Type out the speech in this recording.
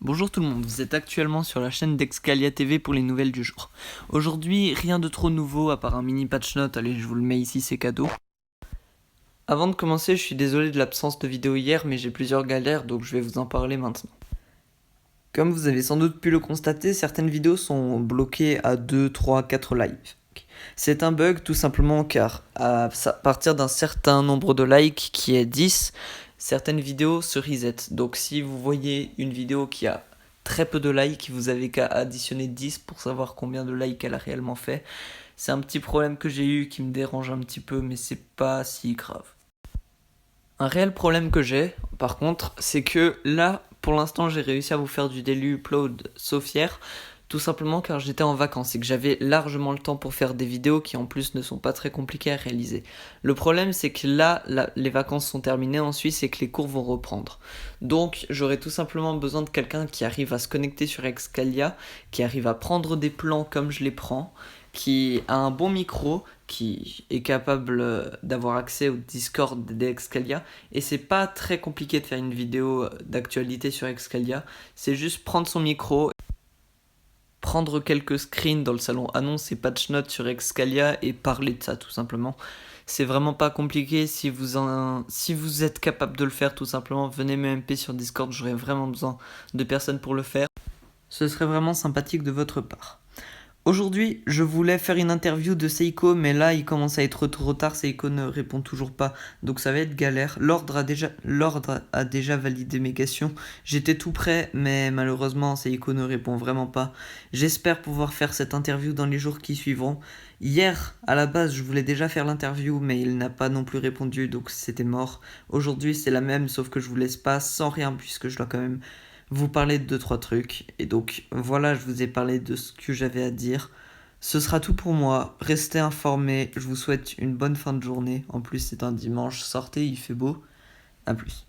Bonjour tout le monde, vous êtes actuellement sur la chaîne d'Excalia TV pour les nouvelles du jour. Aujourd'hui, rien de trop nouveau à part un mini patch note, allez je vous le mets ici, c'est cadeau. Avant de commencer, je suis désolé de l'absence de vidéo hier, mais j'ai plusieurs galères donc je vais vous en parler maintenant. Comme vous avez sans doute pu le constater, certaines vidéos sont bloquées à 2, 3, 4 likes. C'est un bug tout simplement car à partir d'un certain nombre de likes qui est 10, certaines vidéos se reset. Donc si vous voyez une vidéo qui a très peu de likes, vous avez qu'à additionner 10 pour savoir combien de likes elle a réellement fait. C'est un petit problème que j'ai eu qui me dérange un petit peu mais c'est pas si grave. Un réel problème que j'ai, par contre, c'est que là, pour l'instant, j'ai réussi à vous faire du daily upload sauf hier, tout simplement car j'étais en vacances et que j'avais largement le temps pour faire des vidéos qui en plus ne sont pas très compliquées à réaliser. Le problème c'est que là, les vacances sont terminées en Suisse et que les cours vont reprendre. Donc j'aurais tout simplement besoin de quelqu'un qui arrive à se connecter sur Excalia, qui arrive à prendre des plans comme je les prends, qui a un bon micro, qui est capable d'avoir accès au Discord d'Excalia. Et c'est pas très compliqué de faire une vidéo d'actualité sur Excalia, c'est juste prendre son micro, prendre quelques screens dans le salon annonce et patch notes sur Excalia et parler de ça tout simplement. C'est vraiment pas compliqué, si vous êtes capable de le faire tout simplement, venez me MP sur Discord, j'aurai vraiment besoin de personnes pour le faire. Ce serait vraiment sympathique de votre part. Aujourd'hui, je voulais faire une interview de Seiko, mais là, il commence à être trop tard, Seiko ne répond toujours pas, donc ça va être galère. L'ordre a déjà validé mes questions, j'étais tout prêt, mais malheureusement, Seiko ne répond vraiment pas. J'espère pouvoir faire cette interview dans les jours qui suivront. Hier, à la base, je voulais déjà faire l'interview, mais il n'a pas non plus répondu, donc c'était mort. Aujourd'hui, c'est la même, sauf que je vous laisse pas sans rien, puisque je dois quand même vous parler de 2-3 trucs. Et donc voilà, je vous ai parlé de ce que j'avais à dire. Ce sera tout pour moi. Restez informés. Je vous souhaite une bonne fin de journée. En plus, c'est un dimanche. Sortez, il fait beau. A plus.